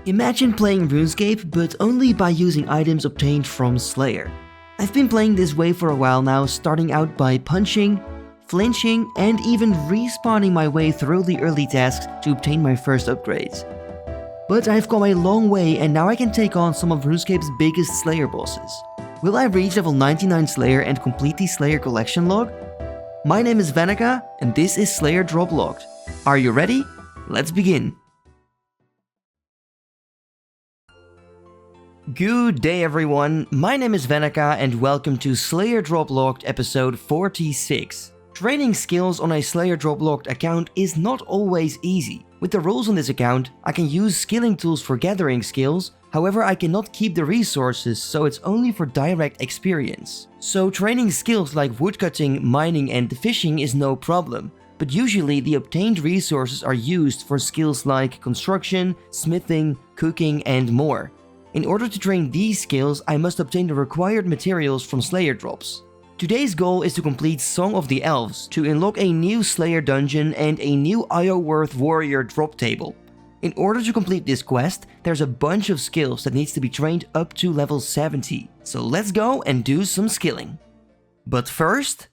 Imagine playing RuneScape, but only by using items obtained from Slayer. I've been playing this way for a while now, starting out by punching, flinching, and even respawning my way through the early tasks to obtain my first upgrades. But I've come a long way and now I can take on some of RuneScape's biggest Slayer bosses. Will I reach level 99 Slayer and complete the Slayer collection log? My name is Vannaka and this is Slayer Drop Logged. Are you ready? Let's begin! Good day everyone, my name is Vannaka and welcome to Slayer Drop Logged episode 46. Training skills on a Slayer Drop Logged account is not always easy. With the rules on this account, I can use skilling tools for gathering skills, however I cannot keep the resources, so it's only for direct experience. So training skills like woodcutting, mining and fishing is no problem, but usually the obtained resources are used for skills like construction, smithing, cooking and more. In order to train these skills, I must obtain the required materials from Slayer drops. Today's goal is to complete Song of the Elves to unlock a new Slayer Dungeon and a new Iorwerth Warrior drop table. In order to complete this quest, there's a bunch of skills that needs to be trained up to level 70. So let's go and do some skilling. But first,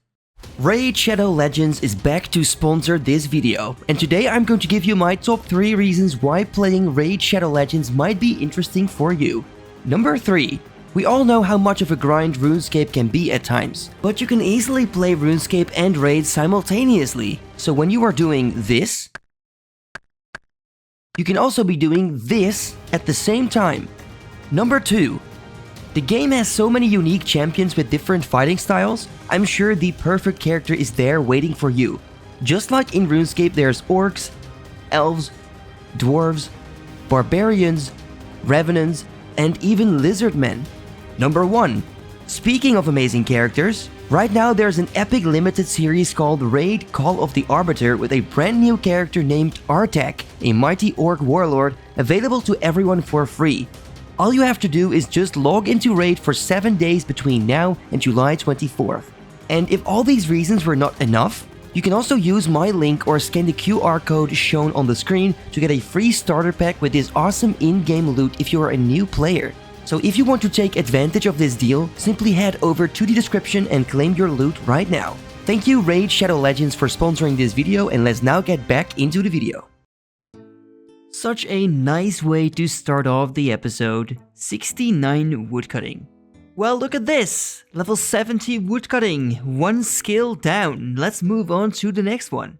Raid Shadow Legends is back to sponsor this video, and today I'm going to give you my top 3 reasons why playing Raid Shadow Legends might be interesting for you. Number 3. We all know how much of a grind RuneScape can be at times, but you can easily play RuneScape and Raid simultaneously. So when you are doing this, you can also be doing this at the same time. Number 2. The game has so many unique champions with different fighting styles, I'm sure the perfect character is there waiting for you. Just like in RuneScape there's orcs, elves, dwarves, barbarians, revenants, and even lizardmen. Number 1. Speaking of amazing characters, right now there's an epic limited series called Raid Call of the Arbiter with a brand new character named Artak, a mighty orc warlord, available to everyone for free. All you have to do is just log into Raid for 7 days between now and July 24th. And if all these reasons were not enough, you can also use my link or scan the QR code shown on the screen to get a free starter pack with this awesome in-game loot if you are a new player. So if you want to take advantage of this deal, simply head over to the description and claim your loot right now. Thank you Raid Shadow Legends for sponsoring this video, and let's now get back into the video. Such a nice way to start off the episode. 69 woodcutting. Well, look at this! Level 70 woodcutting, 1 skill down. Let's move on to the next one.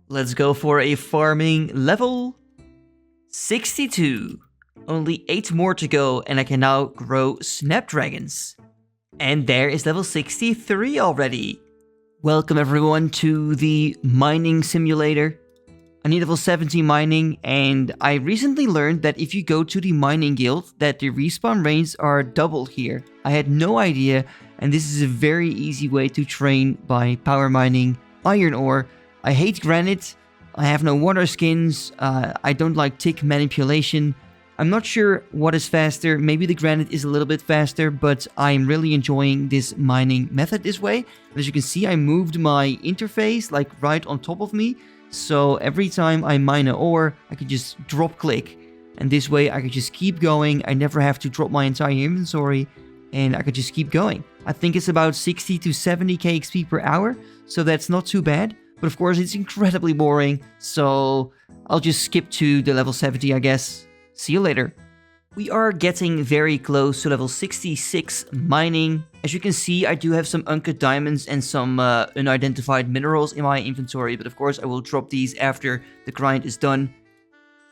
Let's go for a farming level 62. Only 8 more to go and I can now grow snapdragons. And there is level 63 already. Welcome everyone to the mining simulator. I need level 70 mining, and I recently learned that if you go to the mining guild, that the respawn rates are doubled here. I had no idea, and this is a very easy way to train by power mining iron ore. I hate granite, I have no water skins, I don't like tick manipulation. I'm not sure what is faster, maybe the granite is a little bit faster, but I'm really enjoying this mining method this way. And as you can see, I moved my interface like right on top of me. So every time I mine an ore, I can just drop click. And this way I can just keep going. I never have to drop my entire inventory. And I can just keep going. I think it's about 60 to 70k XP per hour. So that's not too bad. But of course it's incredibly boring. So I'll just skip to the level 70 I guess. See you later. We are getting very close to level 66 mining. As you can see, I do have some uncut diamonds and some unidentified minerals in my inventory, but of course I will drop these after the grind is done.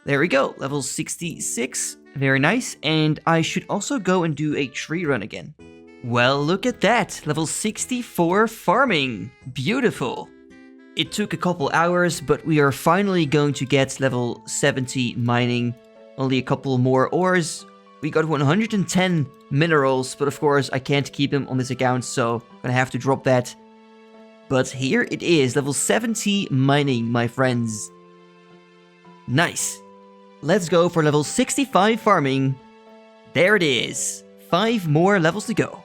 There we go, level 66, very nice, and I should also go and do a tree run again. Well, look at that, level 64 farming, beautiful. It took a couple hours, but we are finally going to get level 70 mining. Only a couple more ores. We got 110 minerals, but of course I can't keep them on this account, so I'm gonna have to drop that. But here it is, level 70 mining, my friends. Nice. Let's go for level 65 farming. There it is. 5 more levels to go.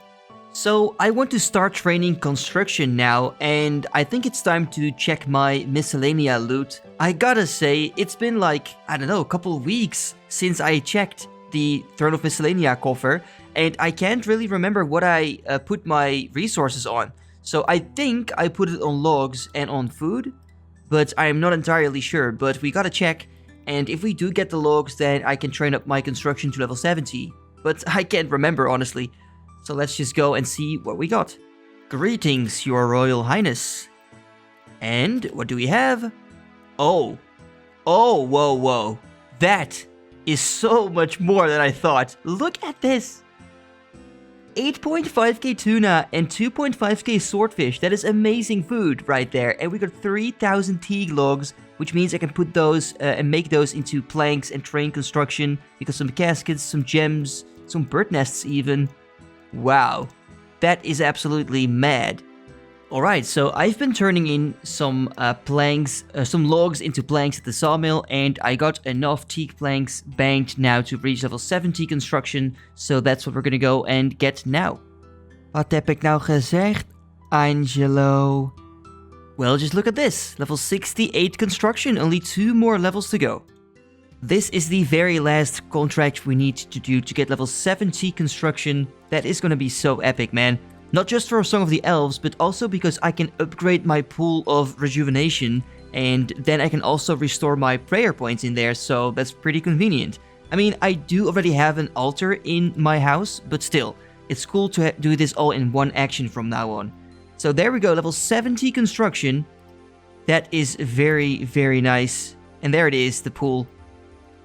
So I want to start training construction now, and I think it's time to check my miscellanea loot. I gotta say, it's been like, I don't know, a couple of weeks since I checked the Throne of Miscellanea coffer, and I can't really remember what I put my resources on. So I think I put it on logs and on food, but I'm not entirely sure, but we gotta check, and if we do get the logs, then I can train up my construction to level 70. But I can't remember, honestly. So let's just go and see what we got. Greetings, Your Royal Highness. And what do we have? Oh, whoa. That is so much more than I thought. Look at this. 8.5k tuna and 2.5k swordfish. That is amazing food right there. And we got 3,000 teak logs, which means I can put those and make those into planks and train construction. We got some caskets, some gems, some bird nests even. Wow, that is absolutely mad. Alright, so I've been turning in some some logs into planks at the sawmill, and I got enough teak planks banked now to reach level 70 construction, so that's what we're gonna go and get now. Wat heb ik nou gezegd, Angelo? Well, just look at this, level 68 construction, only 2 more levels to go. This is the very last contract we need to do to get level 70 construction. That is gonna be so epic, man. Not just for a Song of the Elves, but also because I can upgrade my pool of rejuvenation, and then I can also restore my prayer points in there, so that's pretty convenient. I mean, I do already have an altar in my house, but still, it's cool to do this all in one action from now on. So there we go, level 70 construction. That is very, very nice. And there it is, the pool.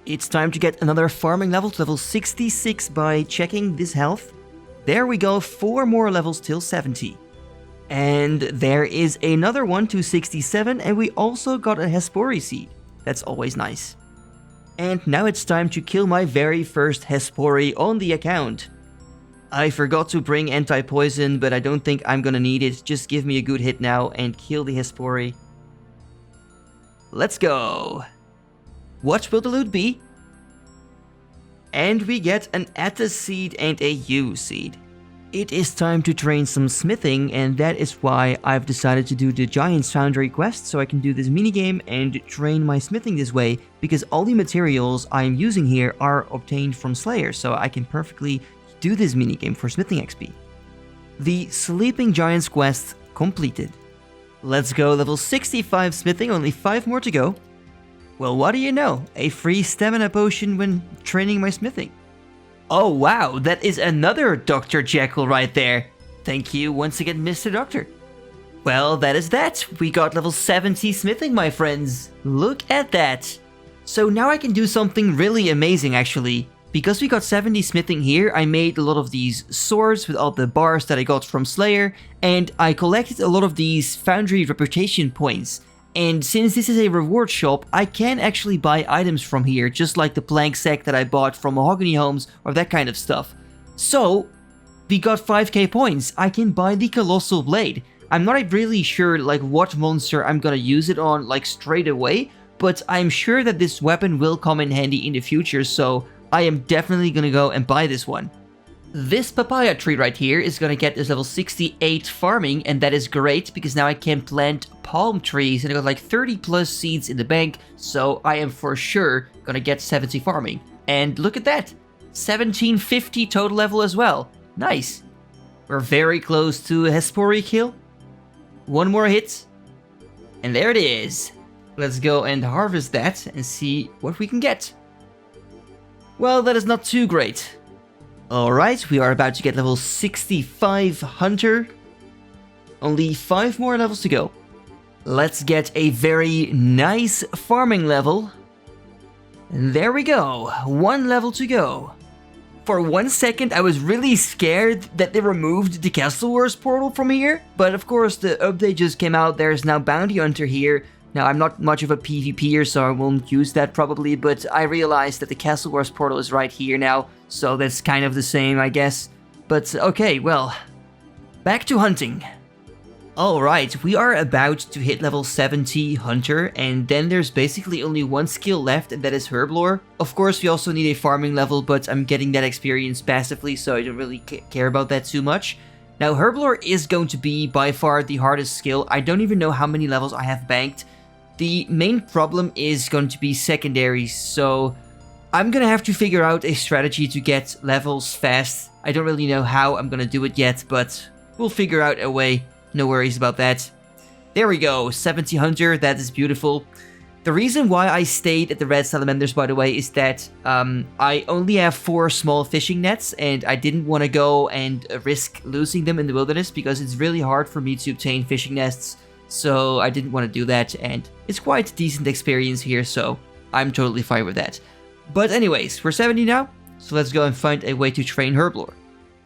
It's time to get another farming level to level 66 by checking this health. There we go, 4 more levels till 70. And there is another one to 67, and we also got a Hespori seed. That's always nice. And now it's time to kill my very first Hespori on the account. I forgot to bring anti-poison, but I don't think I'm gonna need it. Just give me a good hit now and kill the Hespori. Let's go. What will the loot be? And we get an Atlas seed and a U seed. It is time to train some smithing, and that is why I've decided to do the Giant's Foundry quest, so I can do this minigame and train my smithing this way, because all the materials I'm using here are obtained from Slayer, so I can perfectly do this minigame for smithing XP. The Sleeping Giants quest completed. Let's go level 65 smithing, only 5 more to go. Well, what do you know? A free stamina potion when training my smithing. Oh wow, that is another Dr. Jekyll right there. Thank you once again, Mr. Doctor. Well, that is that. We got level 70 smithing, my friends. Look at that. So now I can do something really amazing, actually. Because we got 70 smithing here, I made a lot of these swords with all the bars that I got from Slayer, and I collected a lot of these foundry reputation points. And since this is a reward shop, I can actually buy items from here, just like the plank sack that I bought from Mahogany Homes or that kind of stuff. So, we got 5k points. I can buy the Colossal Blade. I'm not really sure like what monster I'm gonna use it on like straight away, but I'm sure that this weapon will come in handy in the future, so I am definitely gonna go and buy this one. This papaya tree right here is gonna get this level 68 farming, and that is great because now I can plant palm trees, and I got like 30 plus seeds in the bank, so I am for sure gonna get 70 farming. And look at that, 1750 total level as well. Nice. We're very close to a Hespori kill. One more hit, and there it is. Let's go and harvest that and see what we can get. Well, that is not too great. Alright, we are about to get level 65 Hunter. Only 5 more levels to go. Let's get a very nice farming level. And there we go, 1 level to go. For 1 second I was really scared that they removed the Castle Wars portal from here, but of course the update just came out, there's now Bounty Hunter here. Now I'm not much of a PvPer, so I won't use that probably, but I realized that the Castle Wars portal is right here now, so that's kind of the same, I guess. But okay, well, back to hunting. Alright, we are about to hit level 70 Hunter, and then there's basically only 1 skill left, and that is Herblore. Of course, we also need a farming level, but I'm getting that experience passively, so I don't really care about that too much. Now, Herblore is going to be by far the hardest skill. I don't even know how many levels I have banked. The main problem is going to be secondaries, so I'm gonna have to figure out a strategy to get levels fast. I don't really know how I'm gonna do it yet, but we'll figure out a way. No worries about that. There we go, 70 Hunter, that is beautiful. The reason why I stayed at the Red Salamanders, by the way, is that I only have 4 small fishing nets, and I didn't want to go and risk losing them in the wilderness, because it's really hard for me to obtain fishing nests, so I didn't want to do that, and it's quite decent experience here, so I'm totally fine with that. But anyways, we're 70 now, so let's go and find a way to train Herblore.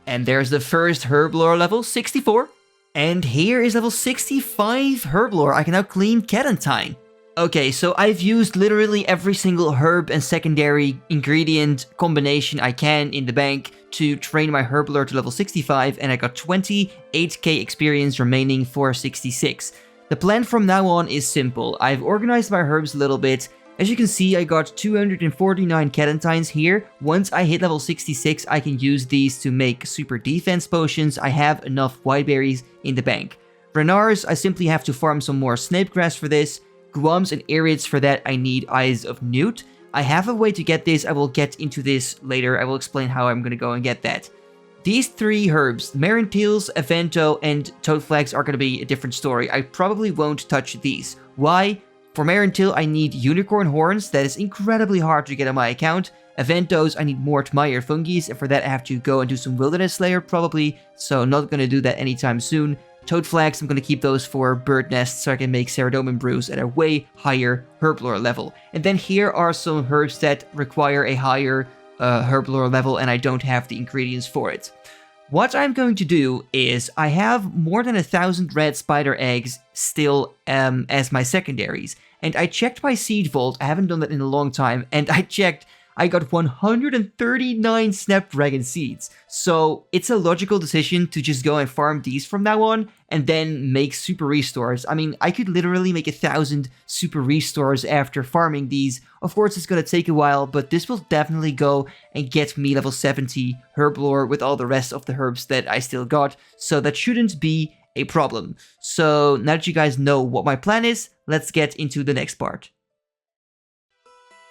And there's the first Herblore level, 64. And here is level 65 Herblore. I can now clean Cadentine. Okay, so I've used literally every single herb and secondary ingredient combination I can in the bank to train my Herblore to level 65, and I got 28k experience remaining for 66. The plan from now on is simple. I've organized my herbs a little bit. As you can see, I got 249 Cadentines here. Once I hit level 66, I can use these to make super defense potions. I have enough whiteberries in the bank. Renars, I simply have to farm some more snapegrass for this. Guams and Irids, for that I need Eyes of Newt. I have a way to get this. I will get into this later. I will explain how I'm going to go and get that. These 3 herbs, Marinteals, Avento, and Toadflags, are going to be a different story. I probably won't touch these. Why? For Marinteal, I need Unicorn Horns. That is incredibly hard to get on my account. Aventos, I need Mort Meyer Fungies, and for that I have to go and do some Wilderness Slayer probably, so not going to do that anytime soon. Toadflags, I'm going to keep those for bird nests so I can make Ceradomin brews at a way higher Herblore level. And then here are some herbs that require a higher Herblore level, and I don't have the ingredients for it. What I'm going to do is, I have more than 1,000 red spider eggs still as my secondaries. And I checked my seed vault, I haven't done that in a long time, and I checked, I got 139 Snapdragon seeds. So it's a logical decision to just go and farm these from now on, and then make super restores. I mean, I could literally make 1,000 super restores after farming these. Of course, it's gonna take a while, but this will definitely go and get me level 70 Herblore with all the rest of the herbs that I still got, so that shouldn't be a problem. So now that you guys know what my plan is, let's get into the next part.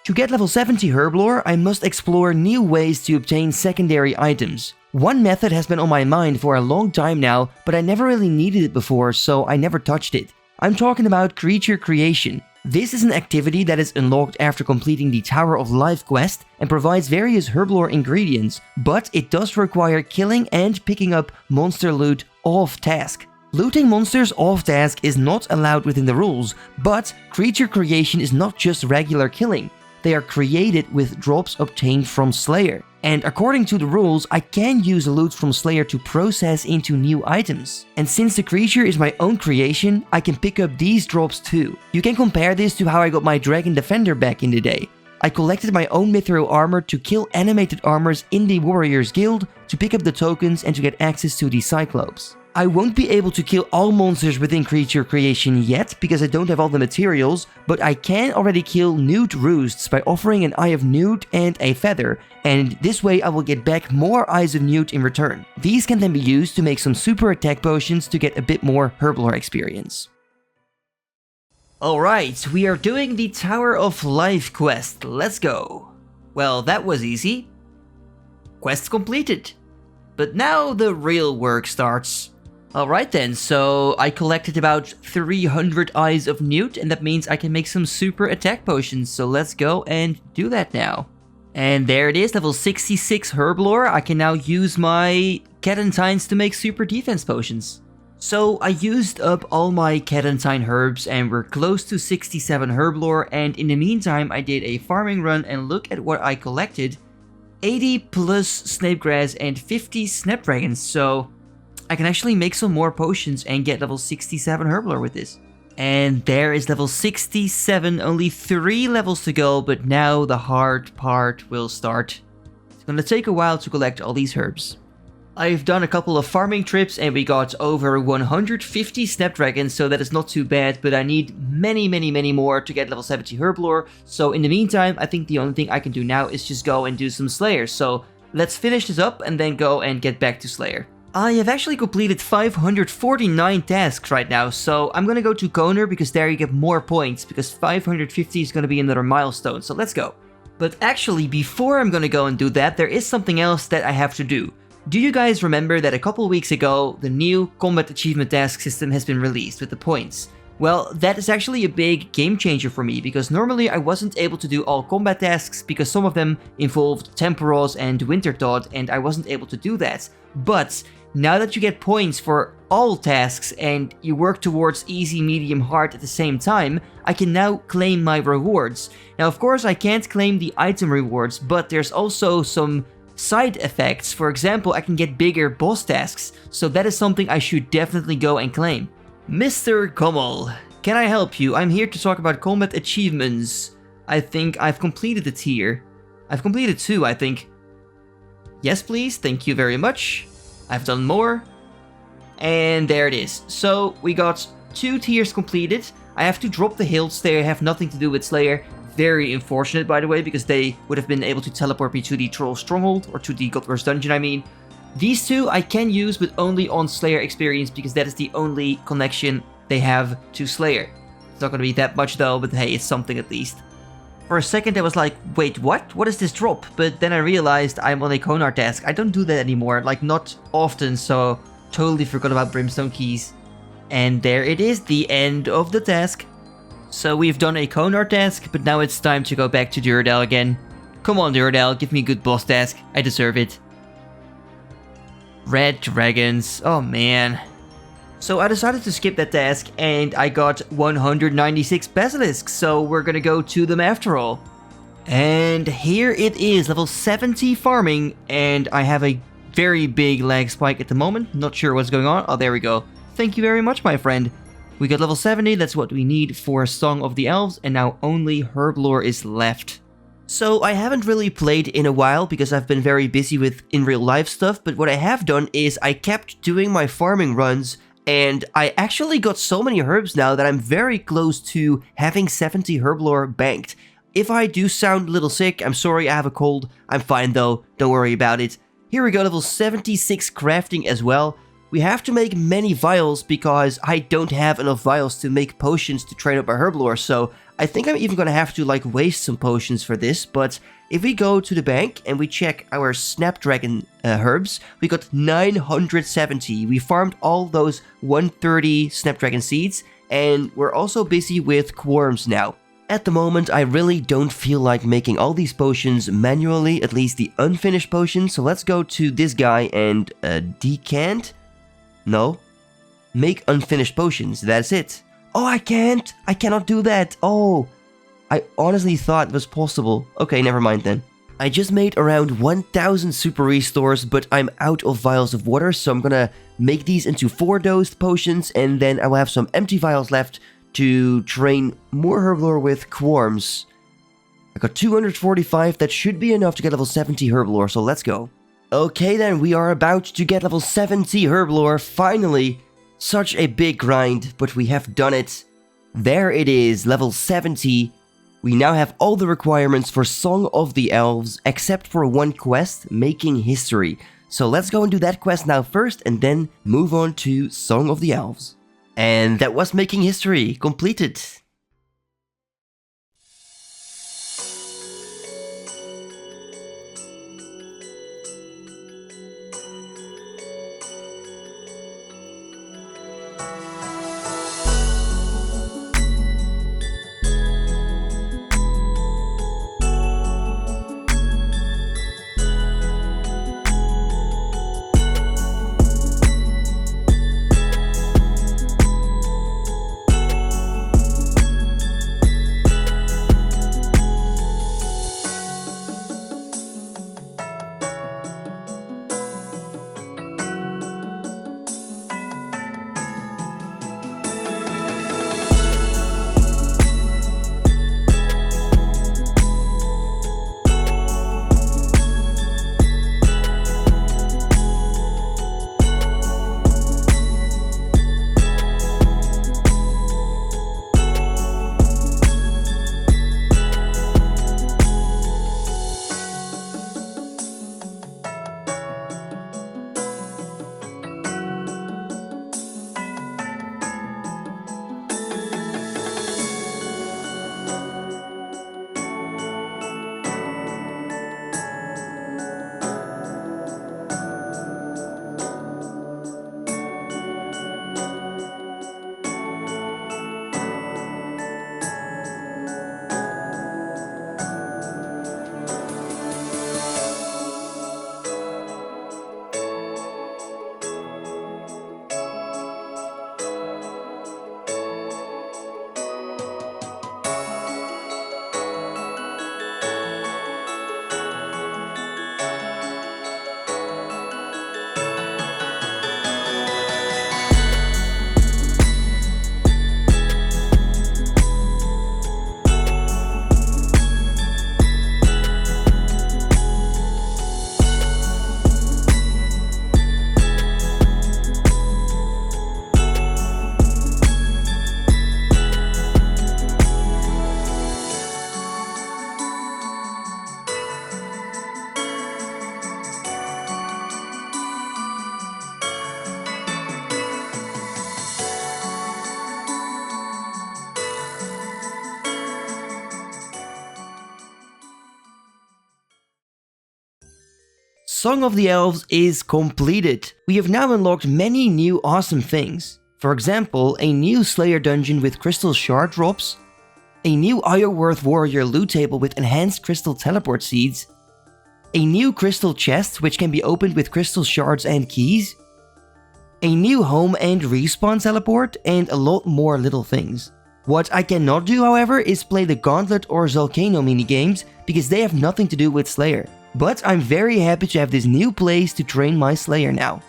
To get level 70 Herblore, I must explore new ways to obtain secondary items. One method has been on my mind for a long time now, but I never really needed it before, so I never touched it. I'm talking about creature creation. This is an activity that is unlocked after completing the Tower of Life quest and provides various Herblore ingredients, but it does require killing and picking up monster loot off task. Looting monsters off task is not allowed within the rules, but creature creation is not just regular killing. They are created with drops obtained from Slayer. And according to the rules, I can use loot from Slayer to process into new items. And since the creature is my own creation, I can pick up these drops too. You can compare this to how I got my Dragon Defender back in the day. I collected my own Mithril armor to kill animated armors in the Warriors Guild, to pick up the tokens and to get access to the Cyclopes. I won't be able to kill all monsters within creature creation yet, because I don't have all the materials, but I can already kill Newt roosts by offering an Eye of Newt and a feather, and this way I will get back more Eyes of Newt in return. These can then be used to make some super attack potions to get a bit more Herblore experience. Alright, we are doing the Tower of Life quest, let's go. Well, that was easy. Quest completed. But now the real work starts. Alright then, so I collected about 300 Eyes of Newt, and that means I can make some super attack potions, so let's go and do that now. And there it is, level 66 Herblore. I can now use my Cadentines to make super defense potions. So I used up all my Cadentine herbs and we're close to 67 Herblore, and in the meantime I did a farming run and look at what I collected. 80 plus Snapegrass and 50 Snapdragons, so I can actually make some more potions and get level 67 Herblore with this. And there is level 67, only 3 levels to go, but now the hard part will start. It's gonna take a while to collect all these herbs. I've done a couple of farming trips and we got over 150 Snapdragons, so that is not too bad, but I need many more to get level 70 Herblore. So in the meantime, I think the only thing I can do now is just go and do some Slayers. So let's finish this up and then go and get back to Slayer. I have actually completed 549 tasks right now, so I'm gonna go to Koner because there you get more points, because 550 is gonna be another milestone, so let's go. But actually, before I'm gonna go and do that, there is something else that I have to do. Do you guys remember that a couple weeks ago, the new combat achievement task system has been released with the points? Well, that is actually a big game changer for me, because normally I wasn't able to do all combat tasks because some of them involved Temporals and Winter Thought, and I wasn't able to do that. But now that you get points for all tasks and you work towards easy, medium, hard at the same time, I can now claim my rewards. Now, of course, I can't claim the item rewards, but there's also some side effects. For example, I can get bigger boss tasks, so that is something I should definitely go and claim. Mr. Kummel, can I help you? I'm here to talk about combat achievements. I think I've completed a tier. I've completed 2, I think. Yes, please. Thank you very much. I've done more. And there it is. So we got 2 tiers completed. I have to drop the hills. They have nothing to do with Slayer. Very unfortunate, by the way, because they would have been able to teleport me to the Troll Stronghold, or to the Godwars Dungeon, I mean. These 2 I can use, but only on Slayer experience, because that is the only connection they have to Slayer. It's not going to be that much though, but hey, it's something at least. For a second I was like, wait, what? What is this drop? But then I realized I'm on a Konar task. I don't do that anymore, like not often, so totally forgot about Brimstone Keys. And there it is, the end of the task. So we've done a Konar task, but now it's time to go back to Duradel again. Come on Duradel, give me a good boss task. I deserve it. Red dragons, oh man. So I decided to skip that task and I got 196 basilisks, so we're gonna go to them after all. And here it is, level 70 farming, and I have a very big lag spike at the moment. Not sure what's going on. Oh, there we go. Thank you very much, my friend. We got level 70, that's what we need for Song of the Elves, and now only Herblore is left. So I haven't really played in a while because I've been very busy with in real life stuff, but what I have done is I kept doing my farming runs, and I actually got so many herbs now that I'm very close to having 70 Herblore banked. If I do sound a little sick, I'm sorry, I have a cold. I'm fine though, don't worry about it. Here we go, level 76 crafting as well. We have to make many vials because I don't have enough vials to make potions to train up my Herblore, so I think I'm even gonna have to like waste some potions for this. But if we go to the bank and we check our Snapdragon herbs, we got 970. We farmed all those 130 Snapdragon seeds, and we're also busy with Quarms now. At the moment, I really don't feel like making all these potions manually, at least the unfinished potions, so let's go to this guy and decant? No. Make unfinished potions, that's it. Oh, I can't! I cannot do that! Oh! I honestly thought it was possible. Okay, never mind then. I just made around 1000 super restores, but I'm out of vials of water, so I'm gonna make these into 4 dosed potions, and then I will have some empty vials left to train more Herblore with Quarms. I got 245, that should be enough to get level 70 Herblore, so let's go. Okay then, we are about to get level 70 Herblore, finally! Such a big grind, but we have done it. There it is, level 70. We now have all the requirements for Song of the Elves, except for one quest, Making History. So let's go and do that quest now first, and then move on to Song of the Elves. And that was Making History, completed. Song of the Elves is completed. We have now unlocked many new awesome things. For example, a new Slayer Dungeon with crystal shard drops, a new Iorwerth Warrior loot table with enhanced crystal teleport seeds, a new crystal chest which can be opened with crystal shards and keys, a new home and respawn teleport, and a lot more little things. What I cannot do, however, is play the Gauntlet or Volcano minigames because they have nothing to do with Slayer. But I'm very happy to have this new place to train my Slayer now.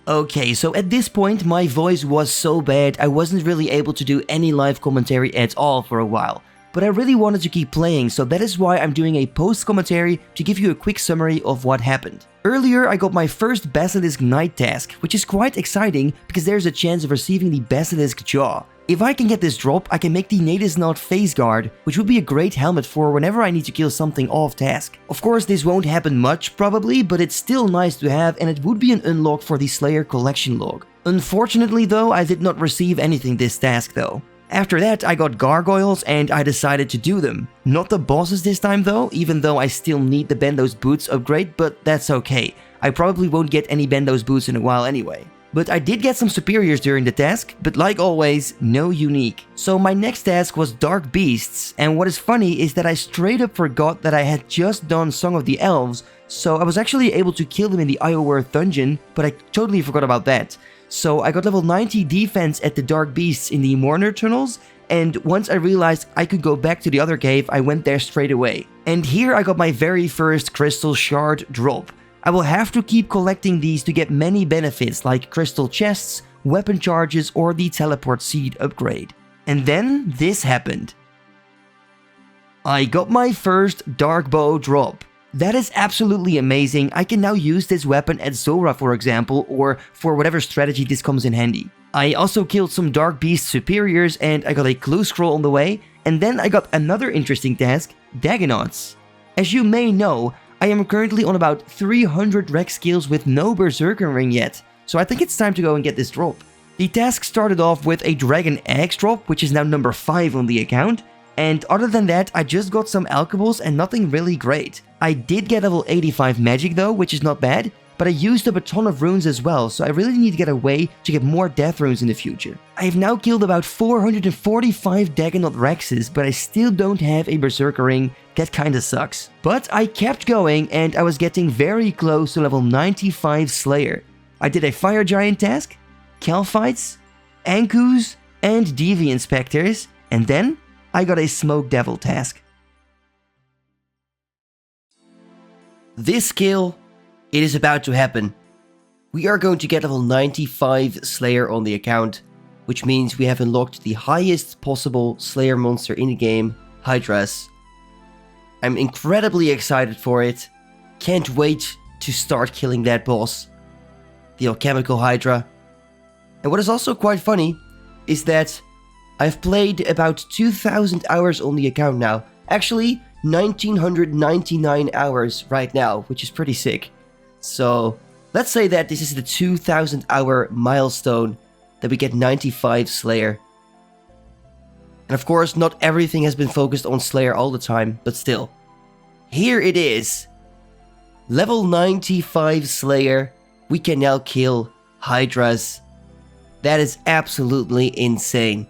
Okay, so at this point my voice was so bad I wasn't really able to do any live commentary at all for a while. But I really wanted to keep playing, so that is why I'm doing a post-commentary to give you a quick summary of what happened. Earlier, I got my first Basilisk Knight task, which is quite exciting because there's a chance of receiving the Basilisk Jaw. If I can get this drop, I can make the Nadisnot Face Guard, which would be a great helmet for whenever I need to kill something off task. Of course, this won't happen much probably, but it's still nice to have and it would be an unlock for the Slayer collection log. Unfortunately though, I did not receive anything this task though. After that, I got gargoyles and I decided to do them. Not the bosses this time though, even though I still need the Bendo's Boots upgrade, but that's okay. I probably won't get any Bendo's Boots in a while anyway. But I did get some superiors during the task, but like always, no unique. So my next task was Dark Beasts, and what is funny is that I straight up forgot that I had just done Song of the Elves, so I was actually able to kill them in the Iorwerth Dungeon, but I totally forgot about that. So I got level 90 defense at the Dark Beasts in the Mourner tunnels, and once I realized I could go back to the other cave, I went there straight away. And here I got my very first crystal shard drop. I will have to keep collecting these to get many benefits like crystal chests, weapon charges, or the teleport seed upgrade. And then this happened. I got my first dark bow drop. That is absolutely amazing. I can now use this weapon at Zora, for example, or for whatever strategy this comes in handy. I also killed some Dark Beast superiors and I got a clue scroll on the way, and then I got another interesting task, Dagonauts. As you may know, I am currently on about 300 rec skills with no Berserker ring yet, so I think it's time to go and get this drop. The task started off with a Dragon Axe drop, which is now number 5 on the account, and other than that I just got some alchemies and nothing really great. I did get level 85 magic though, which is not bad, but I used up a ton of runes as well, so I really need to get a way to get more death runes in the future. I have now killed about 445 Dagonaut Rexes, but I still don't have a Berserker ring. That kinda sucks. But I kept going and I was getting very close to level 95 Slayer. I did a Fire Giant task, Calphites, Ankus, and Deviant Spectres, and then I got a Smoke Devil task. This kill, it is about to happen. We are going to get level 95 Slayer on the account, which means we have unlocked the highest possible Slayer monster in the game, Hydras. I'm incredibly excited for it. Can't wait to start killing that boss, the Alchemical Hydra. And what is also quite funny is that I've played about 2,000 hours on the account now. Actually, 1,999 hours right now, which is pretty sick. So let's say that this is the 2,000 hour milestone that we get 95 Slayer. And of course, not everything has been focused on Slayer all the time, but still. Here it is. Level 95 Slayer. We can now kill Hydras. That is absolutely insane.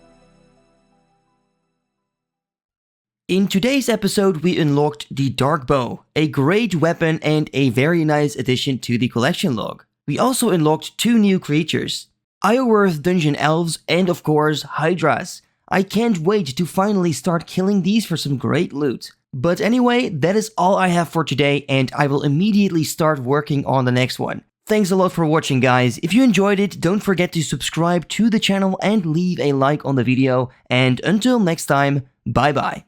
In today's episode, we unlocked the Dark Bow, a great weapon and a very nice addition to the collection log. We also unlocked 2 new creatures, Iorwerth Dungeon Elves and of course Hydras. I can't wait to finally start killing these for some great loot. But anyway, that is all I have for today and I will immediately start working on the next one. Thanks a lot for watching guys. If you enjoyed it, don't forget to subscribe to the channel and leave a like on the video. And until next time, bye bye.